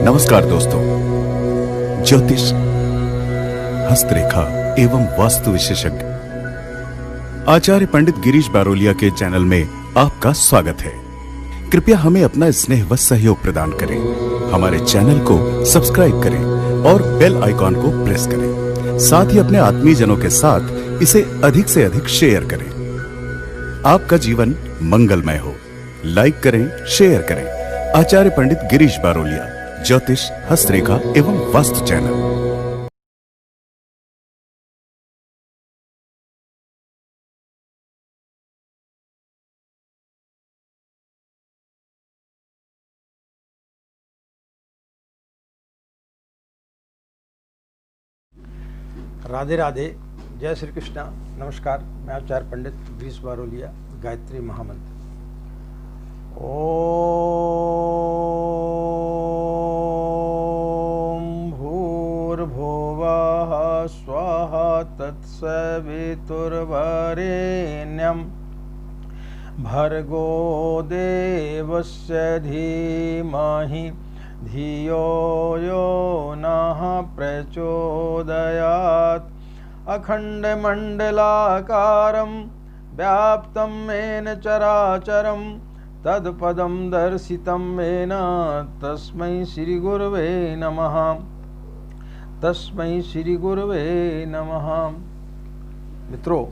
नमस्कार दोस्तों, ज्योतिष, हस्तरेखा एवं वास्तु विशेषज्ञ आचार्य पंडित गिरीश बारोलिया के चैनल में आपका स्वागत है। कृपया हमें अपना स्नेह व सहयोग प्रदान करें। हमारे चैनल को सब्सक्राइब करें और बेल आइकॉन को प्रेस करें। साथ ही अपने आत्मीय जनों के साथ इसे अधिक से अधिक शेयर करें। आपका जीवन मंगलमय हो। लाइक करें, शेयर करें। आचार्य पंडित गिरीश बारोलिया, ज्योतिष, हस्तरेखा एवं वास्तु चैनल। राधे राधे, जय श्री कृष्णा। नमस्कार, मैं आचार्य पंडित गिरीश बारोलिया। गायत्री महामंत्र। ओम भूर्भुवः स्वः तत्सवितुर्वरेण्यं भर्गो देवस्य धीमहि धियो यो नः प्रचोदयात्। अखण्डमण्डलाकारं व्याप्तं येन चराचरं तत्पदं दर्शितं येन तस्मै श्रीगुरवे नमः। तस्मै श्रीगुरवे नमः। मित्रों,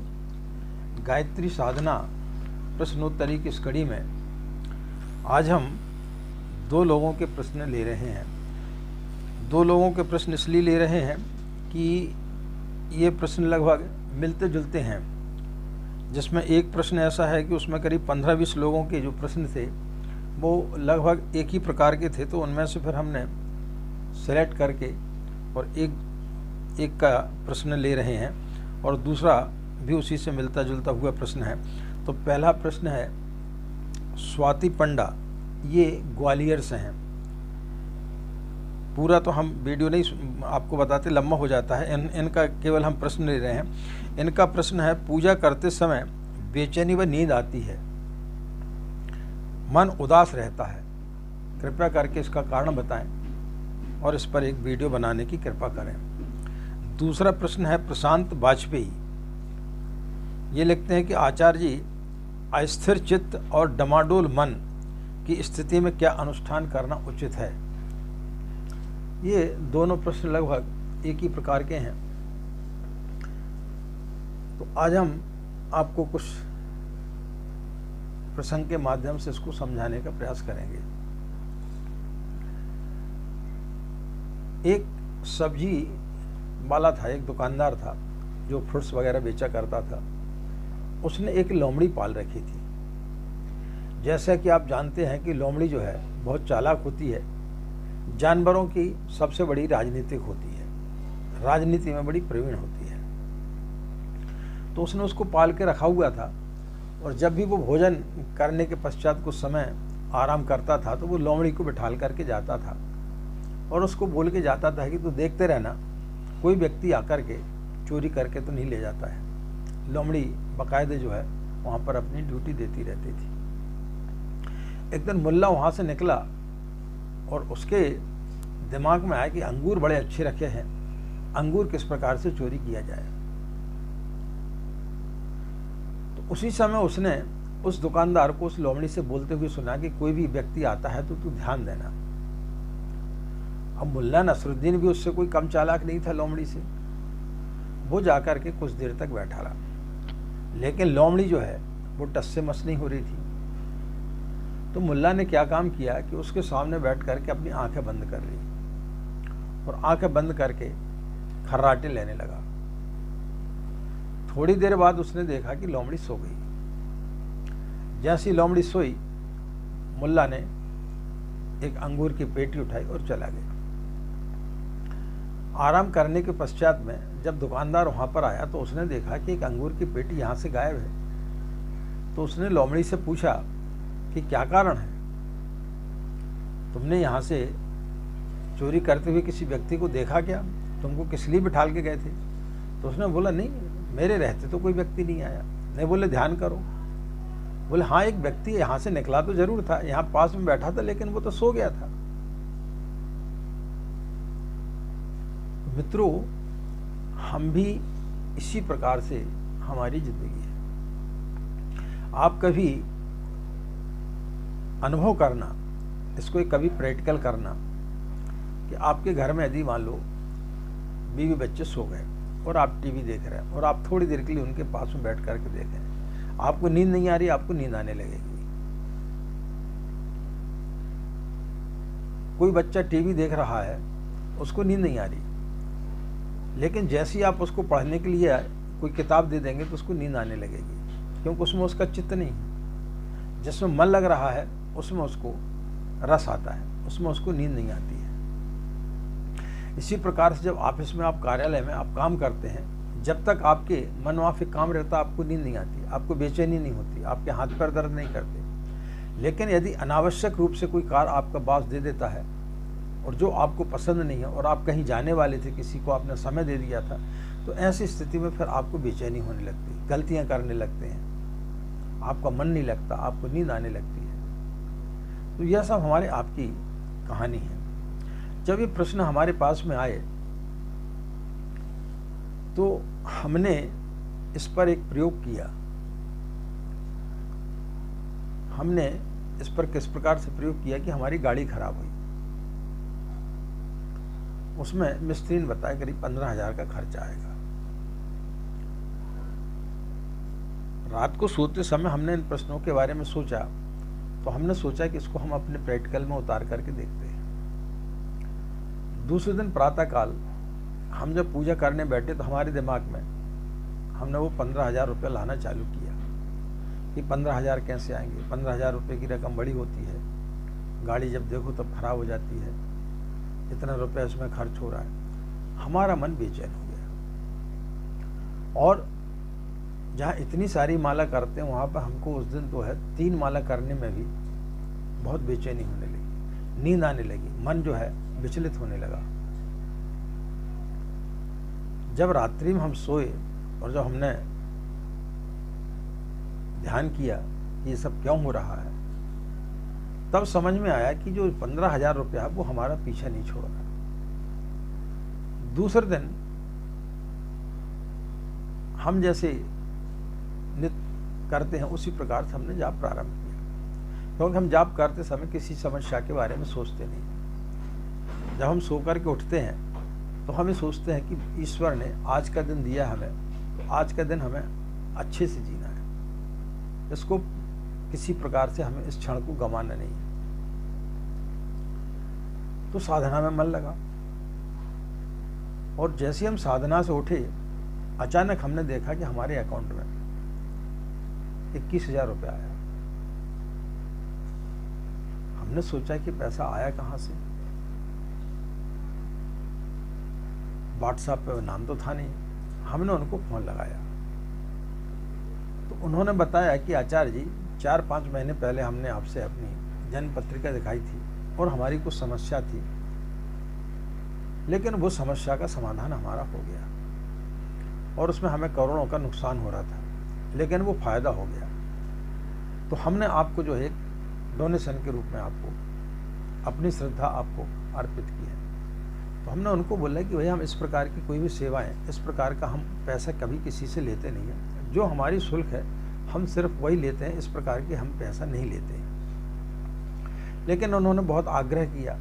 गायत्री साधना प्रश्नोत्तरी की इस कड़ी में आज हम दो लोगों के प्रश्न ले रहे हैं। दो लोगों के प्रश्न इसलिए ले रहे हैं कि ये प्रश्न लगभग मिलते जुलते हैं, जिसमें एक प्रश्न ऐसा है कि उसमें करीब 15-20 लोगों के जो प्रश्न थे वो लगभग एक ही प्रकार के थे। तो उनमें से फिर हमने सेलेक्ट करके और एक का प्रश्न ले रहे हैं और दूसरा भी उसी से मिलता जुलता हुआ प्रश्न है। तो पहला प्रश्न है स्वाति पंडा, ये ग्वालियर से हैं। पूरा तो हम वीडियो नहीं आपको बताते, लंबा हो जाता है। इनका केवल हम प्रश्न ले रहे हैं। इनका प्रश्न है, पूजा करते समय बेचैनी व नींद आती है, मन उदास रहता है, कृपया करके इसका कारण बताएं और इस पर एक वीडियो बनाने की कृपा करें। दूसरा प्रश्न है प्रशांत वाजपेयी, ये लिखते हैं कि आचार्य जी, अस्थिर चित्त और डमाडोल मन की स्थिति में क्या अनुष्ठान करना उचित है। ये दोनों प्रश्न लगभग एक ही प्रकार के हैं। तो आज हम आपको कुछ प्रसंग के माध्यम से इसको समझाने का प्रयास करेंगे। एक सब्जी वाला था, एक दुकानदार था जो फ्रूट्स वगैरह बेचा करता था। उसने एक लोमड़ी पाल रखी थी। जैसा कि आप जानते हैं कि लोमड़ी जो है बहुत चालाक होती है, जानवरों की सबसे बड़ी राजनीतिक होती है, राजनीति में बड़ी प्रवीण होती है। तो उसने उसको पाल के रखा हुआ था और जब भी वो भोजन करने के पश्चात कुछ समय आराम करता था तो वो लोमड़ी को बिठाल करके जाता था और उसको बोल के जाता था कि तू देखते रहना, कोई व्यक्ति आकर के चोरी करके तो नहीं ले जाता है। लोमड़ी बाकायदे जो है वहाँ पर अपनी ड्यूटी देती रहती थी। एक दिन मुल्ला वहाँ से निकला और उसके दिमाग में आया कि अंगूर बड़े अच्छे रखे हैं, अंगूर किस प्रकार से चोरी किया जाए। तो उसी समय उसने उस दुकानदार को उस लोमड़ी से बोलते हुए सुना कि कोई भी व्यक्ति आता है तो तू ध्यान देना। अब मुल्ला नसरुद्दीन भी उससे कोई कम चालाक नहीं था लोमड़ी से। वो जाकर के कुछ देर तक बैठा रहा, लेकिन लोमड़ी जो है वो टस से मस नहीं हो रही थी। तो मुल्ला ने क्या काम किया कि उसके सामने बैठ करके अपनी आंखें बंद कर ली और आंखें बंद करके खर्राटे लेने लगा। थोड़ी देर बाद उसने देखा कि लोमड़ी सो गई। जैसी लोमड़ी सोई, मुल्ला ने एक अंगूर की पेटी उठाई और चला गया। आराम करने के पश्चात में जब दुकानदार वहां पर आया तो उसने देखा कि एक अंगूर की पेटी यहां से गायब है। तो उसने लोमड़ी से पूछा कि क्या कारण है, तुमने यहाँ से चोरी करते हुए किसी व्यक्ति को देखा क्या, तुमको किस लिए बिठाल के गए थे। तो उसने बोला नहीं, मेरे रहते तो कोई व्यक्ति नहीं आया। नहीं, बोले ध्यान करो। बोले हाँ, एक व्यक्ति यहाँ से निकला तो जरूर था, यहाँ पास में बैठा था, लेकिन वो तो सो गया था। मित्रों, हम भी इसी प्रकार से हमारी जिंदगी है। आप कभी अनुभव करना, इसको कभी प्रैक्टिकल करना कि आपके घर में यदि मान लो बीवी बच्चे सो गए और आप टीवी देख रहे हैं और आप थोड़ी देर के लिए उनके पास में बैठ करके देखें, आपको नींद नहीं आ रही, आपको नींद आने लगेगी। कोई बच्चा टीवी देख रहा है, उसको नींद नहीं आ रही, लेकिन जैसे ही आप उसको पढ़ने के लिए कोई किताब दे देंगे तो उसको नींद आने लगेगी, क्योंकि उसमें उसका चित्त नहीं है। जिसमें मन लग रहा है उसमें उसको रस आता है, उसमें उसको नींद नहीं आती है। इसी प्रकार से जब ऑफिस में, आप कार्यालय में आप काम करते हैं, जब तक आपके मन माफिक काम रहता है आपको नींद नहीं आती, आपको बेचैनी नहीं होती, आपके हाथ पैर दर्द नहीं करते। लेकिन यदि अनावश्यक रूप से कोई कार्य आपका बॉस दे देता है और जो आपको पसंद नहीं है और आप कहीं जाने वाले थे, किसी को आपने समय दे दिया था, तो ऐसी स्थिति में फिर आपको बेचैनी होने लगती, गलतियां करने लगते हैं, आपका मन नहीं लगता, आपको नींद आने लगती है। तो यह सब हमारे आपकी कहानी है। जब ये प्रश्न हमारे पास में आए तो हमने इस पर एक प्रयोग किया। हमने इस पर किस प्रकार से प्रयोग किया कि हमारी गाड़ी खराब हुई, उसमें मिस्त्री ने बताया करीब 15,000 का खर्चा आएगा। रात को सोते समय हमने इन प्रश्नों के बारे में सोचा, तो हमने सोचा कि इसको हम अपने प्रैक्टिकल में उतार करके देखते हैं। दूसरे दिन प्रातःकाल हम जब पूजा करने बैठे तो हमारे दिमाग में हमने वो 15,000 रुपये लाना चालू किया कि 15,000 कैसे आएंगे, 15,000 रुपये की रकम बड़ी होती है, गाड़ी जब देखो तब खराब हो जाती है, इतना रुपया इसमें खर्च हो रहा है। हमारा मन बेचैन हो गया। और जहाँ इतनी सारी माला करते हैं वहाँ पर हमको उस दिन तो है 3 माला करने में भी बहुत बेचैनी होने लगी, नींद आने लगी, मन जो है विचलित होने लगा। जब रात्रि में हम सोए और जब हमने ध्यान किया कि ये सब क्यों हो रहा है, तब समझ में आया कि जो 15,000 रुपया वो हमारा पीछा नहीं छोड़ रहा। दूसरे दिन हम जैसे नित्य करते हैं उसी प्रकार से हमने जाप प्रारंभ किया, क्योंकि हम जाप करते समय किसी समस्या के बारे में सोचते नहीं। जब हम सो करके उठते हैं तो हम ये सोचते हैं कि ईश्वर ने आज का दिन दिया हमें, तो आज का दिन हमें अच्छे से जीना है, इसको किसी प्रकार से हमें इस क्षण को गंवाना नहीं है। तो साधना में मन लगा और जैसे हम साधना से उठे, अचानक हमने देखा कि हमारे अकाउंट में 21,000 रुपया आया। हमने सोचा कि पैसा आया कहाँ से, व्हाट्सएप पे नाम तो था नहीं। हमने उनको फोन लगाया तो उन्होंने बताया कि आचार्य जी 4-5 महीने पहले हमने आपसे अपनी जन्म पत्रिका दिखाई थी और हमारी कुछ समस्या थी, लेकिन वो समस्या का समाधान हमारा हो गया और उसमें हमें करोड़ों का नुकसान हो रहा था, लेकिन वो फायदा हो गया। तो हमने आपको जो है डोनेशन के रूप में आपको अपनी श्रद्धा आपको अर्पित की है। तो हमने उनको बोला कि भैया हम इस प्रकार की कोई भी सेवाएं, इस प्रकार का हम पैसा कभी किसी से लेते नहीं हैं, जो हमारी शुल्क है हम सिर्फ वही लेते हैं, इस प्रकार की हम पैसा नहीं लेते हैं। लेकिन उन्होंने बहुत आग्रह किया,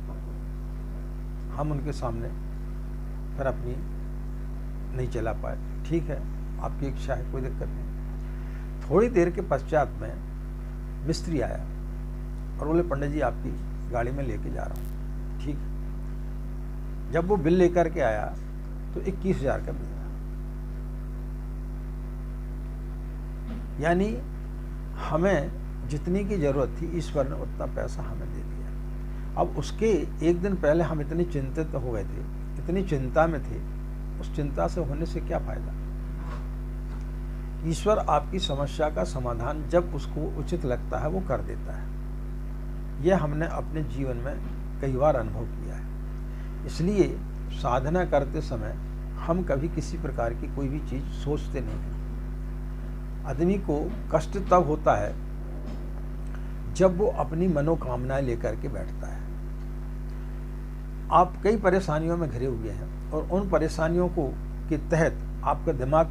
हम उनके सामने फिर अपनी नहीं चला पाए। ठीक है, आपकी इच्छा है, कोई दिक्कत नहीं। थोड़ी देर के पश्चात में मिस्त्री आया और बोले पंडित जी आपकी गाड़ी में लेके जा रहा हूँ। ठीक, जब वो बिल लेकर के आया तो 21,000 का बिल था। यानी हमें जितनी की जरूरत थी ईश्वर ने उतना पैसा हमें दे दिया। अब उसके एक दिन पहले हम इतनी चिंतित हो गए थे, इतनी चिंता में थे, उस चिंता से होने से क्या फायदा। ईश्वर आपकी समस्या का समाधान जब उसको उचित लगता है वो कर देता है। यह हमने अपने जीवन में कई बार अनुभव किया है। इसलिए साधना करते समय हम कभी किसी प्रकार की कोई भी चीज़ सोचते नहीं हैं। आदमी को कष्ट तब होता है जब वो अपनी मनोकामनाएं लेकर के बैठता है। आप कई परेशानियों में घिरे हुए हैं और उन परेशानियों को के तहत आपका दिमाग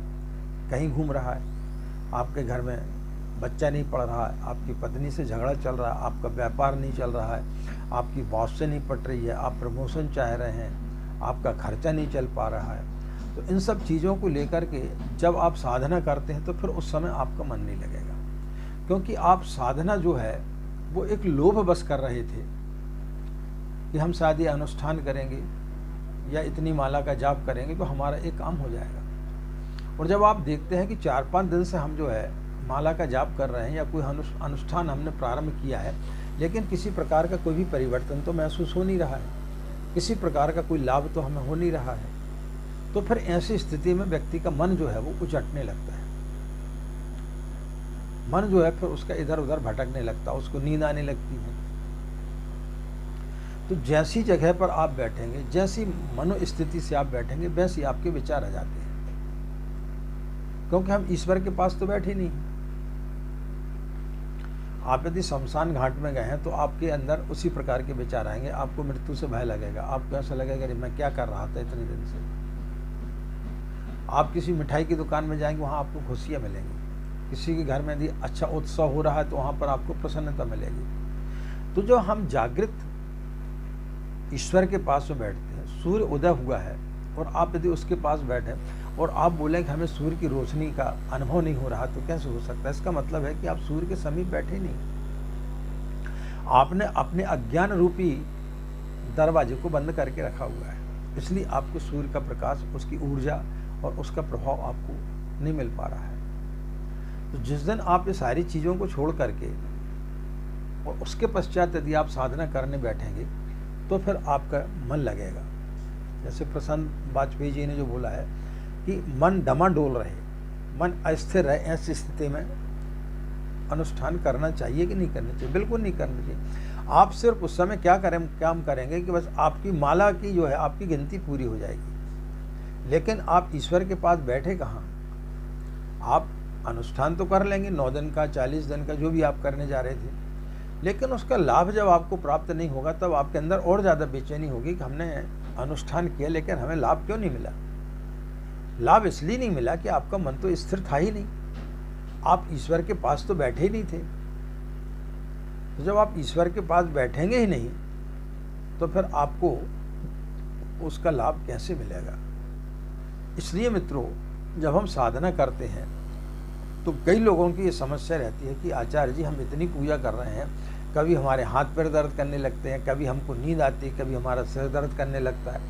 कहीं घूम रहा है, आपके घर में बच्चा नहीं पढ़ रहा है, आपकी पत्नी से झगड़ा चल रहा है, आपका व्यापार नहीं चल रहा है, आपकी बॉस से नहीं पट रही है, आप प्रमोशन चाह रहे हैं, आपका खर्चा नहीं चल पा रहा है, तो इन सब चीज़ों को लेकर के जब आप साधना करते हैं तो फिर उस समय आपका मन नहीं लगेगा, क्योंकि आप साधना जो है वो एक लोभ बस कर रहे थे कि हम शायद ये अनुष्ठान करेंगे या इतनी माला का जाप करेंगे तो हमारा एक काम हो जाएगा। और जब आप देखते हैं कि 4-5 दिन से हम जो है माला का जाप कर रहे हैं या कोई अनुष्ठान हमने प्रारंभ किया है, लेकिन किसी प्रकार का कोई भी परिवर्तन तो महसूस हो नहीं रहा है, किसी प्रकार का कोई लाभ तो हमें हो नहीं रहा है, तो फिर ऐसी स्थिति में व्यक्ति का मन जो है वो उचटने लगता है। मन जो है फिर उसका इधर उधर भटकने लगता है, उसको नींद आने लगती है। तो जैसी जगह पर आप बैठेंगे, जैसी मनोस्थिति से आप बैठेंगे, वैसे आपके विचार आ जाते हैं, क्योंकि हम ईश्वर के पास तो बैठे नहीं। आप यदि शमशान घाट में गए हैं तो आपके अंदर उसी प्रकार के विचार आएंगे, आपको मृत्यु से भय लगेगा, आपको ऐसा लगेगा कि मैं क्या कर रहा था इतने दिन से। आप किसी मिठाई की दुकान में जाएंगे, वहाँ आपको खुशियाँ मिलेंगी। किसी के घर में यदि अच्छा उत्सव हो रहा है तो वहाँ पर आपको प्रसन्नता मिलेगी। तो जो हम जागृत ईश्वर के पास में बैठते हैं, सूर्य उदय हुआ है और आप यदि उसके पास बैठे और आप बोलें कि हमें सूर्य की रोशनी का अनुभव नहीं हो रहा, तो कैसे हो सकता है? इसका मतलब है कि आप सूर्य के समीप बैठे नहीं, आपने अपने अज्ञान रूपी दरवाजे को बंद करके रखा हुआ है, इसलिए आपको सूर्य का प्रकाश, उसकी ऊर्जा और उसका प्रभाव आपको नहीं मिल पा रहा है। तो जिस दिन आप ये सारी चीज़ों को छोड़ करके और उसके पश्चात यदि आप साधना करने बैठेंगे तो फिर आपका मन लगेगा। जैसे प्रसन्न वाजपेयी जी ने जो बोला है कि मन डमाडोल रहे, मन अस्थिर रहे, ऐसी स्थिति में अनुष्ठान करना चाहिए कि नहीं करना चाहिए? बिल्कुल नहीं करना चाहिए। आप सिर्फ उस समय काम करेंगे कि बस आपकी माला की जो है आपकी गिनती पूरी हो जाएगी, लेकिन आप ईश्वर के पास बैठे कहाँ? आप अनुष्ठान तो कर लेंगे 9 दिन का, 40 दिन का, जो भी आप करने जा रहे थे, लेकिन उसका लाभ जब आपको प्राप्त नहीं होगा तब आपके अंदर और ज़्यादा बेचैनी होगी कि हमने अनुष्ठान किया लेकिन हमें लाभ क्यों नहीं मिला। लाभ इसलिए नहीं मिला कि आपका मन तो स्थिर था ही नहीं, आप ईश्वर के पास तो बैठे ही नहीं थे। तो जब आप ईश्वर के पास बैठेंगे ही नहीं तो फिर आपको उसका लाभ कैसे मिलेगा? इसलिए मित्रों, जब हम साधना करते हैं तो कई लोगों की ये समस्या रहती है कि आचार्य जी हम इतनी पूजा कर रहे हैं, कभी हमारे हाथ पैर दर्द करने लगते हैं, कभी हमको नींद आती है, कभी हमारा सिर दर्द करने लगता है।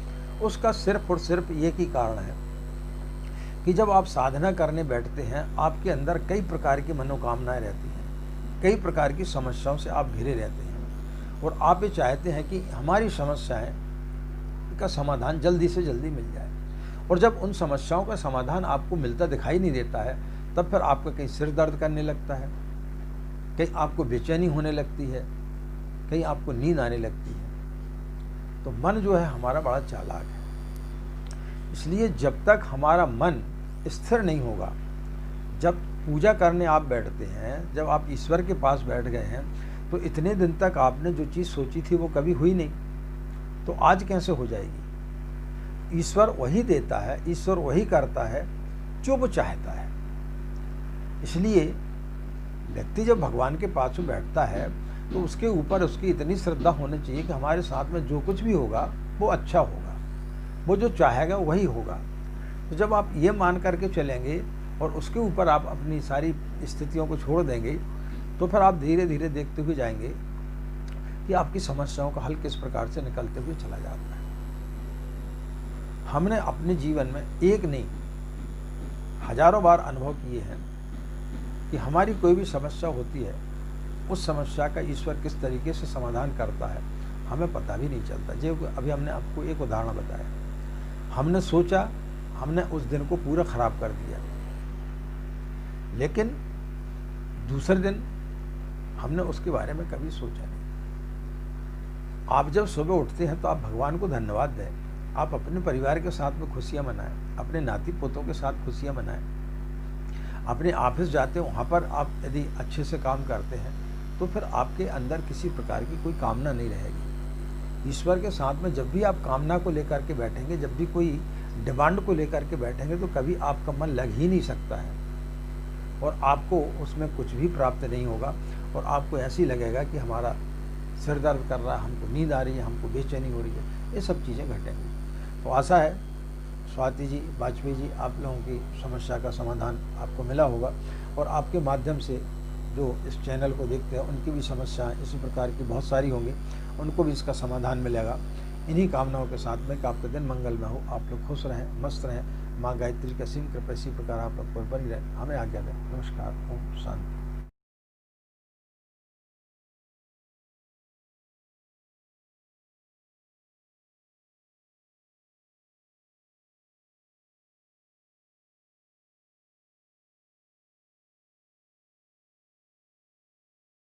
उसका सिर्फ और सिर्फ एक ही कारण है कि जब आप साधना करने बैठते हैं आपके अंदर कई प्रकार की मनोकामनाएं रहती हैं, कई प्रकार की समस्याओं से आप घिरे रहते हैं और आप ये चाहते हैं कि हमारी समस्याएं का समाधान जल्दी से जल्दी मिल जाए। और जब उन समस्याओं का समाधान आपको मिलता दिखाई नहीं देता है तब फिर आपका कहीं सिर दर्द करने लगता है, कहीं आपको बेचैनी होने लगती है, कहीं आपको नींद आने लगती है। तो मन जो है हमारा बड़ा चालाक है, इसलिए जब तक हमारा मन स्थिर नहीं होगा, जब पूजा करने आप बैठते हैं, जब आप ईश्वर के पास बैठ गए हैं तो इतने दिन तक आपने जो चीज़ सोची थी वो कभी हुई नहीं, तो आज कैसे हो जाएगी? ईश्वर वही देता है, ईश्वर वही करता है जो वो चाहता है। इसलिए व्यक्ति जब भगवान के पास में बैठता है तो उसके ऊपर उसकी इतनी श्रद्धा होनी चाहिए कि हमारे साथ में जो कुछ भी होगा वो अच्छा होगा, वो जो चाहेगा वही होगा। तो जब आप ये मान करके चलेंगे और उसके ऊपर आप अपनी सारी स्थितियों को छोड़ देंगे तो फिर आप धीरे धीरे देखते हुए जाएंगे कि आपकी समस्याओं का हल किस प्रकार से निकलते हुए चला जाता है। हमने अपने जीवन में एक नहीं हजारों बार अनुभव किए हैं कि हमारी कोई भी समस्या होती है, उस समस्या का ईश्वर किस तरीके से समाधान करता है हमें पता भी नहीं चलता। जो अभी हमने आपको एक उदाहरण बताया, हमने सोचा, हमने उस दिन को पूरा खराब कर दिया, लेकिन दूसरे दिन हमने उसके बारे में कभी सोचा नहीं। आप जब सुबह उठते हैं तो आप भगवान को धन्यवाद दें, आप अपने परिवार के साथ में खुशियाँ मनाएं, अपने नाती पोतों के साथ खुशियाँ मनाएं, अपने ऑफिस जाते हैं वहाँ पर आप यदि अच्छे से काम करते हैं तो फिर आपके अंदर किसी प्रकार की कोई कामना नहीं रहेगी। ईश्वर के साथ में जब भी आप कामना को लेकर के बैठेंगे, जब भी कोई डिमांड को लेकर के बैठेंगे, तो कभी आपका मन लग ही नहीं सकता है और आपको उसमें कुछ भी प्राप्त नहीं होगा और आपको ऐसी लगेगा कि हमारा सिर दर्द कर रहा है, हमको नींद आ रही है, हमको बेचैनी हो रही है। ये सब चीज़ें घटेंगी। तो आशा है स्वाति जी, वाजपेयी जी, आप लोगों की समस्या का समाधान आपको मिला होगा और आपके माध्यम से जो इस चैनल को देखते हैं उनकी भी समस्याएं इसी प्रकार की बहुत सारी होंगी, उनको भी इसका समाधान मिलेगा। इन्हीं कामनाओं के साथ में कि आपका दिन मंगलमय हो, आप लोग खुश रहें, मस्त रहें, माँ गायत्री का सिंह कृपा इसी प्रकार आप लोग पर बनी रहे। हमें आज्ञा दें। नमस्कार। ओम शांति।